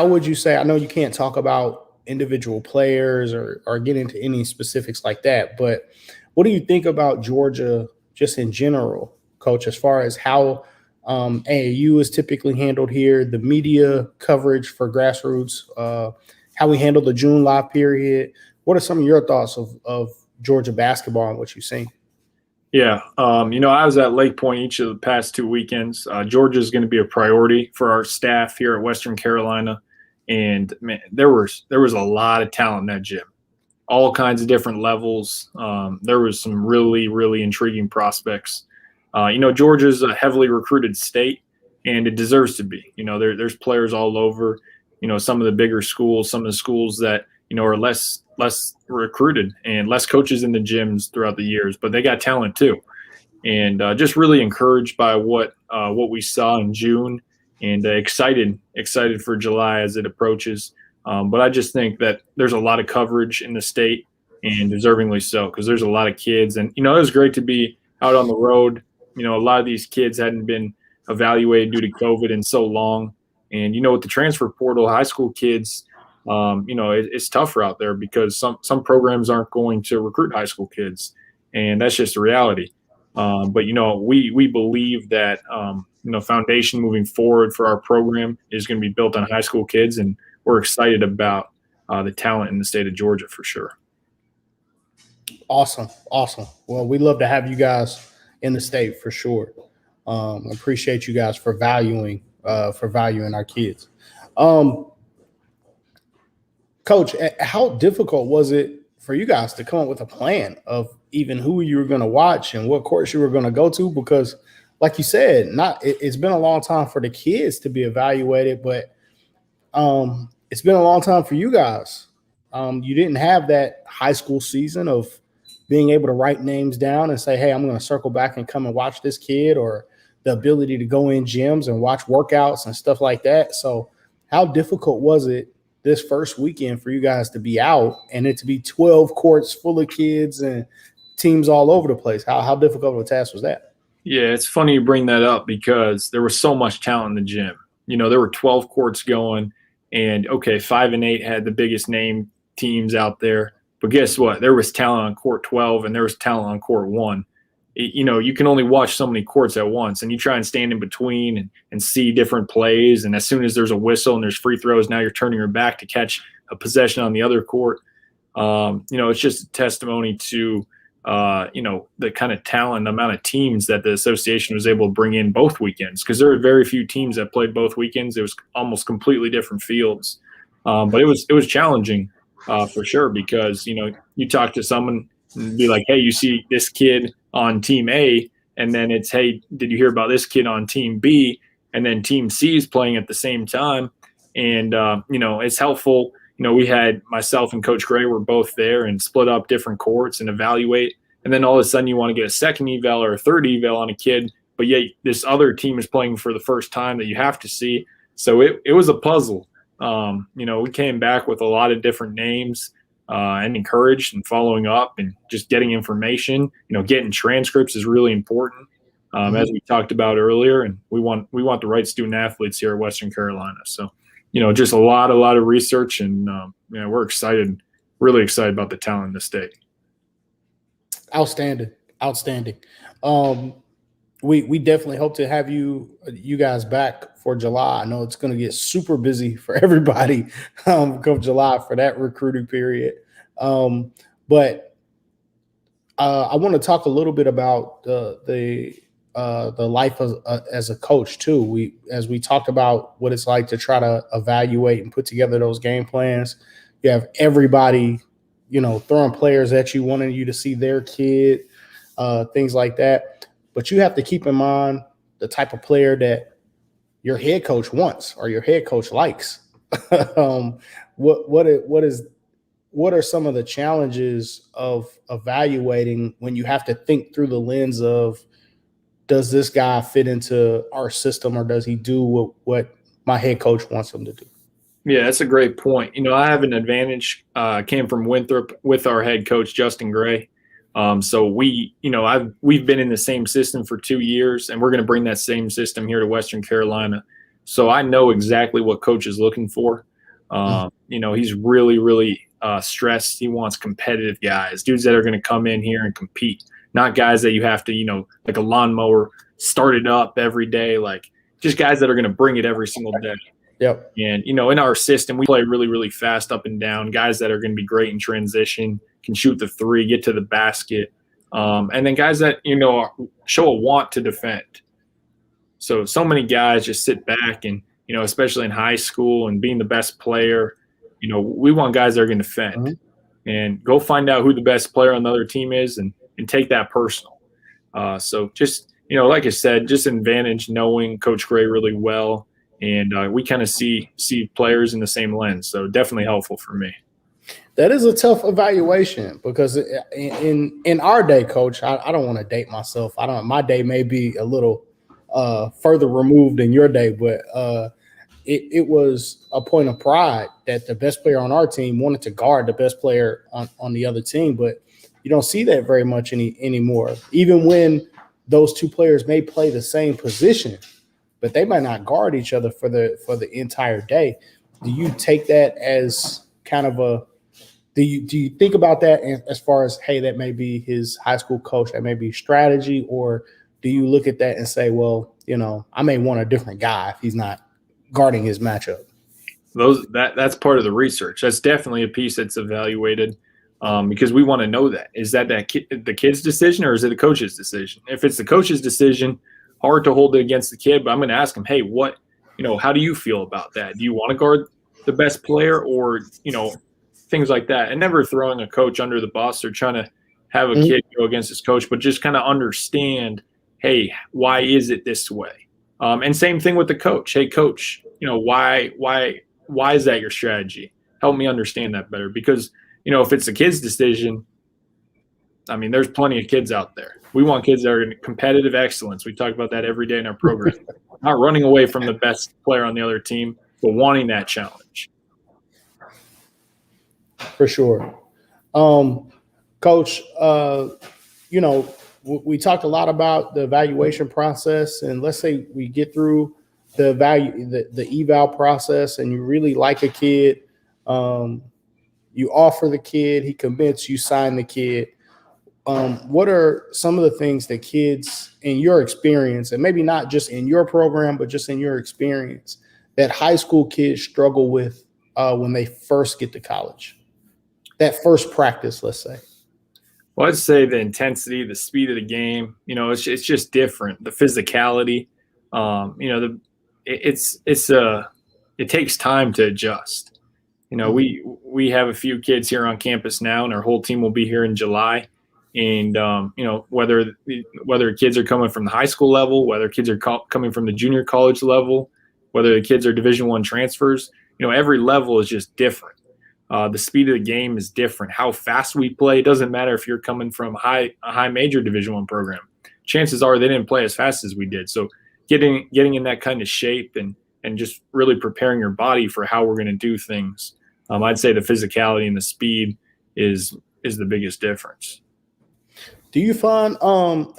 would you say, I know you can't talk about individual players or get into any specifics like that, but what do you think about Georgia just in general, Coach, as far as how AAU is typically handled here, the media coverage for grassroots, how we handle the June live period? What are some of your thoughts of Georgia basketball and what you've seen? Yeah. I was at Lake Point each of the past 2 weekends. Georgia is going to be a priority for our staff here at Western Carolina. And man, there was a lot of talent in that gym, all kinds of different levels. There was some really, really intriguing prospects. Georgia's a heavily recruited state, and it deserves to be. There's players all over. Some of the bigger schools, some of the schools that are less recruited and less coaches in the gyms throughout the years, but they got talent too. And just really encouraged by what we saw in June, and excited for July as it approaches. But I just think that there's a lot of coverage in the state, and deservingly so, because there's a lot of kids. And, it was great to be out on the road. A lot of these kids hadn't been evaluated due to COVID in so long. And, with the transfer portal, high school kids, it's tougher out there because some programs aren't going to recruit high school kids, and that's just the reality. But we believe that foundation moving forward for our program is going to be built on high school kids, and we're excited about the talent in the state of Georgia for sure. Awesome. Well, we'd love to have you guys in the state for sure. Appreciate you guys for valuing our kids. Coach, how difficult was it for you guys to come up with a plan of even who you were going to watch and what courts you were going to go to? Because like you said, it's been a long time for the kids to be evaluated, but it's been a long time for you guys. You didn't have that high school season of being able to write names down and say, hey, I'm going to circle back and come and watch this kid, or the ability to go in gyms and watch workouts and stuff like that. So how difficult was it this first weekend for you guys to be out and it to be 12 courts full of kids and teams all over the place? How difficult of a task was that? Yeah, it's funny you bring that up because there was so much talent in the gym. There were 12 courts going, and 5 and 8 had the biggest name teams out there. But guess what? There was talent on court 12 and there was talent on court 1. You can only watch so many courts at once, and you try and stand in between and see different plays. And as soon as there's a whistle and there's free throws, now you're turning your back to catch a possession on the other court. It's just a testimony to, the kind of talent, the amount of teams that the association was able to bring in both weekends, because there were very few teams that played both weekends. It was almost completely different fields. But it was challenging for sure, because, you talk to someone and be like, hey, you see this kid on team A, and then it's, hey, did you hear about this kid on team B? And then team C is playing at the same time. And, it's helpful. We had myself and Coach Gray were both there and split up different courts and evaluate. And then all of a sudden you want to get a second eval or a third eval on a kid, but yet this other team is playing for the first time that you have to see. So it was a puzzle. We came back with a lot of different names, and encouraged and following up and just getting information. Getting transcripts is really important, as we talked about earlier. And we want the right student athletes here at Western Carolina. So, just a lot of research, and we're excited, really excited about the talent in the state. Outstanding. We definitely hope to have you guys back for July. I know it's going to get super busy for everybody come July for that recruiting period. But I want to talk a little bit about the life as a coach too. As we talked about what it's like to try to evaluate and put together those game plans. You have everybody, throwing players at you, wanting you to see their kid, things like that. But you have to keep in mind the type of player that your head coach wants or your head coach likes. What are some of the challenges of evaluating when you have to think through the lens of, does this guy fit into our system, or does he do what my head coach wants him to do? Yeah, that's a great point. I have an advantage. Came from Winthrop with our head coach, Justin Gray. So we've been in the same system for 2 years, and we're going to bring that same system here to Western Carolina. So I know exactly what coach is looking for. He's really, really stressed. He wants competitive guys, dudes that are going to come in here and compete, not guys that you have to, like a lawnmower, start it up every day, like just guys that are going to bring it every single day. Yep. And, in our system, we play really, really fast up and down, guys that are going to be great in transition, can shoot the three, get to the basket. And then guys that, show a want to defend. So many guys just sit back and, especially in high school and being the best player, we want guys that are going to defend and go find out who the best player on the other team is and take that personal. So just, like I said, just advantage knowing Coach Gray really well. And we kind of see players in the same lens. So definitely helpful for me. That is a tough evaluation because in our day, Coach, I don't want to date myself. My day may be a little further removed than your day, but it was a point of pride that the best player on our team wanted to guard the best player on the other team. But you don't see that very much anymore. Even when those two players may play the same position, but they might not guard each other for the entire day. Do you take that as kind of do you think about that as far as, hey, that may be his high school coach, that may be strategy, or do you look at that and say, well, I may want a different guy if he's not guarding his matchup? That's part of the research. That's definitely a piece that's evaluated, because we want to know that. Is that the kid's decision, or is it the coach's decision? If it's the coach's decision, hard to hold it against the kid, but I'm going to ask him, hey, how do you feel about that? Do you want to guard the best player, or, things like that? And never throwing a coach under the bus or trying to have a kid go against his coach, but just kind of understand, hey, why is it this way? And same thing with the coach. Hey, coach, why is that your strategy? Help me understand that better, because, if it's the kid's decision, I mean, there's plenty of kids out there. We want kids that are in competitive excellence. We talk about that every day in our program. Not running away from the best player on the other team, but wanting that challenge. For sure. Coach, we talked a lot about the evaluation process, and let's say we get through the eval process and you really like a kid. You offer the kid, he commits, you sign the kid. What are some of the things that kids in your experience, and maybe not just in your program, but just in your experience, that high school kids struggle with when they first get to college? That first practice, let's say. Well, I'd say the intensity, the speed of the game, it's just different. The physicality, it takes time to adjust. We have a few kids here on campus now, and our whole team will be here in July. And, whether kids are coming from the high school level, whether kids are coming from the junior college level, whether the kids are Division I transfers, every level is just different. The speed of the game is different. How fast we play, it doesn't matter if you're coming from a high major Division I program. Chances are they didn't play as fast as we did. So getting in that kind of shape and just really preparing your body for how we're going to do things, I'd say the physicality and the speed is the biggest difference. Do you find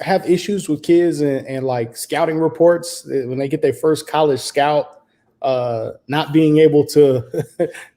have issues with kids and like scouting reports when they get their first college scout, not being able to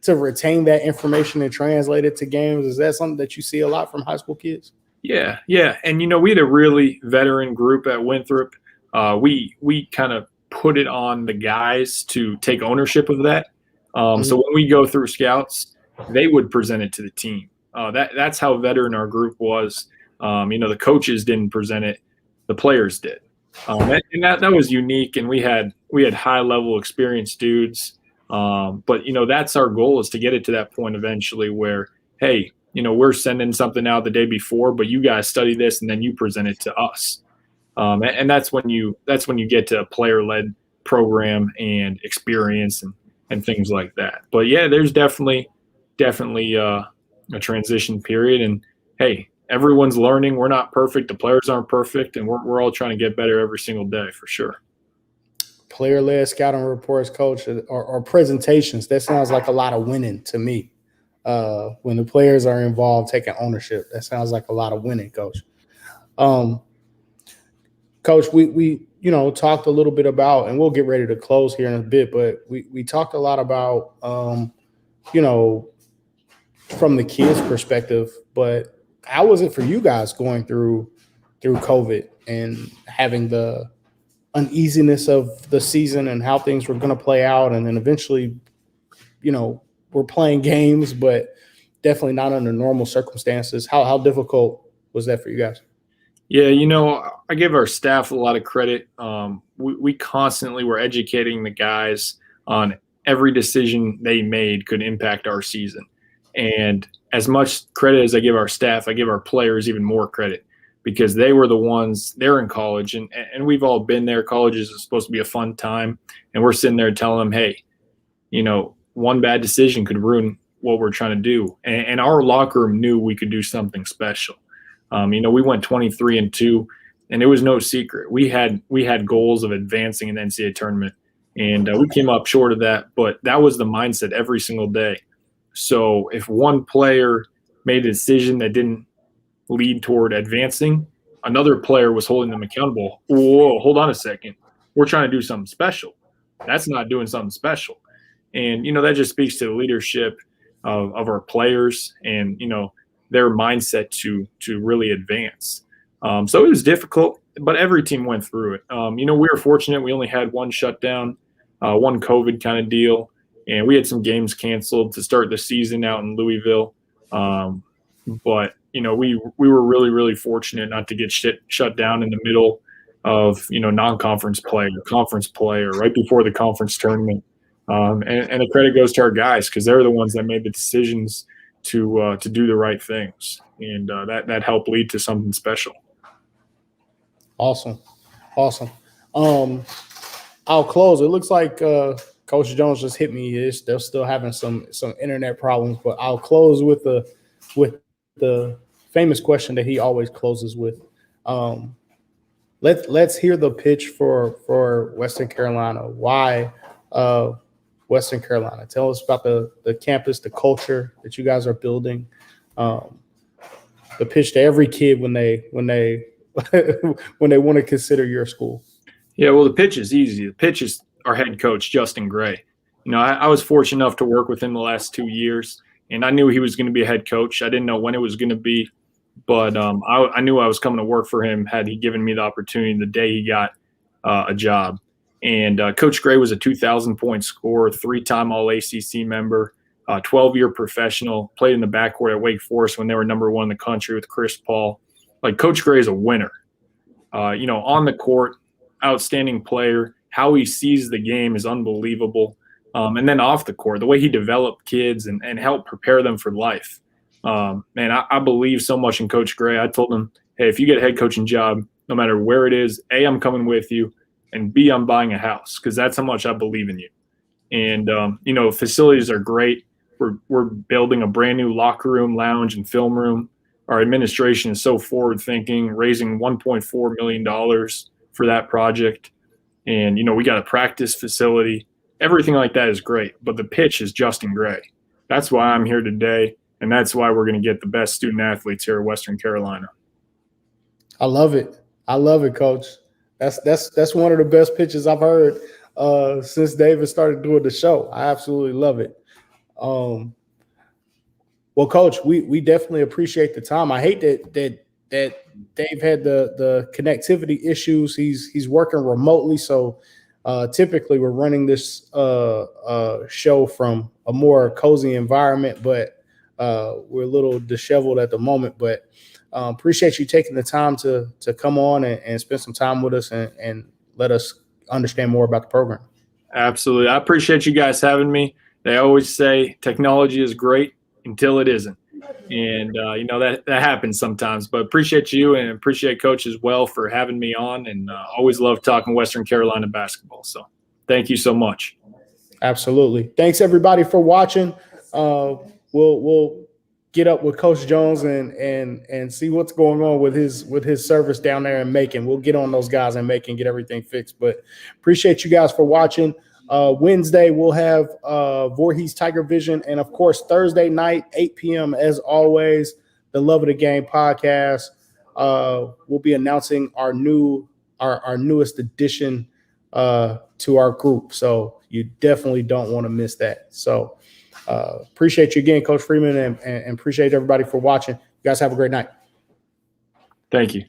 to retain that information and translate it to games? Is that something that you see a lot from high school kids? Yeah. And, we had a really veteran group at Winthrop. We kind of put it on the guys to take ownership of that. So when we go through scouts, they would present it to the team. That's how veteran our group was. The coaches didn't present it, the players did. And that was unique, and we had high level experienced dudes. But that's our goal, is to get it to that point eventually where, hey, we're sending something out the day before, but you guys study this and then you present it to us. And that's when you get to a player led program and experience and things like that. But yeah, there's definitely a transition period, and hey, everyone's learning. We're not perfect. The players aren't perfect, and we're all trying to get better every single day, for sure. Player-led scouting reports, coach, or presentations. That sounds like a lot of winning to me. When the players are involved, taking ownership, that sounds like a lot of winning, coach. Coach, we talked a little bit about, and we'll get ready to close here in a bit, but we talked a lot about, from the kids' perspective, but how was it for you guys going through COVID and having the uneasiness of the season and how things were going to play out? And then eventually, we're playing games, but definitely not under normal circumstances. How difficult was that for you guys? Yeah, I give our staff a lot of credit. We constantly were educating the guys on every decision they made could impact our season. And as much credit as I give our staff, I give our players even more credit, because they were the ones, they're in college, and we've all been there. College is supposed to be a fun time, and we're sitting there telling them, hey, one bad decision could ruin what we're trying to do. And our locker room knew we could do something special. We went 23-2, and it was no secret. We had goals of advancing in the NCAA tournament, and we came up short of that, but that was the mindset every single day. So if one player made a decision that didn't lead toward advancing, another player was holding them accountable. Whoa, hold on a second. We're trying to do something special. That's not doing something special. And, that just speaks to the leadership of our players and, their mindset to really advance. So it was difficult, but every team went through it. We were fortunate. We only had one shutdown, one COVID kind of deal. And we had some games canceled to start the season out in Louisville. But, we were really, really fortunate not to get shut down in the middle of, non-conference play or conference play or right before the conference tournament. And the credit goes to our guys, because they're the ones that made the decisions to do the right things. And that helped lead to something special. Awesome. I'll close. It looks like Coach Jones just hit me. They're still having some internet problems, but I'll close with the famous question that he always closes with. Let's hear the pitch for Western Carolina. Why Western Carolina? Tell us about the campus, the culture that you guys are building. The pitch to every kid when they when they want to consider your school. Yeah, well, the pitch is easy. The pitch is our head coach, Justin Gray. You know, I was fortunate enough to work with him the last 2 years, and I knew he was going to be a head coach. I didn't know when it was going to be, but I knew I was coming to work for him had he given me the opportunity the day he got a job. And Coach Gray was a 2,000-point scorer, 3-time All-ACC member, 12-year professional, played in the backcourt at Wake Forest when they were number 1 in the country with Chris Paul. Like, Coach Gray is a winner. You know, on the court, outstanding player. How he sees the game is unbelievable. And then off the court, the way he developed kids and helped prepare them for life. Man, I believe so much in Coach Gray. I told him, hey, if you get a head coaching job, no matter where it is, A, I'm coming with you, and B, I'm buying a house, because that's how much I believe in you. And, you know, facilities are great. We're building a brand new locker room, lounge, and film room. Our administration is so forward thinking, raising $1.4 million for that project. And, you know, we got a practice facility. Everything like that is great. But the pitch is Justin Gray. That's why I'm here today. And that's why we're going to get the best student athletes here at Western Carolina. I love it. I love it, Coach. That's one of the best pitches I've heard since David started doing the show. I absolutely love it. Well, Coach, we definitely appreciate the time. I hate that Dave had the connectivity issues. He's working remotely, so typically we're running this show from a more cozy environment, but we're a little disheveled at the moment. But appreciate you taking the time to come on and spend some time with us and let us understand more about the program. Absolutely. I appreciate you guys having me. They always say technology is great until it isn't. And, you know, that happens sometimes. But appreciate you and appreciate Coach as well for having me on. And always love talking Western Carolina basketball. So thank you so much. Absolutely. Thanks, everybody, for watching. We'll get up with Coach Jones and see what's going on with his service down there in Macon. We'll get on those guys in Macon, get everything fixed. But appreciate you guys for watching. Wednesday, we'll have Voorhees Tiger Vision. And, of course, Thursday night, 8 p.m., as always, the Love of the Game podcast. We'll be announcing our newest addition to our group. So you definitely don't want to miss that. So appreciate you again, Coach Freeman, and appreciate everybody for watching. You guys have a great night. Thank you.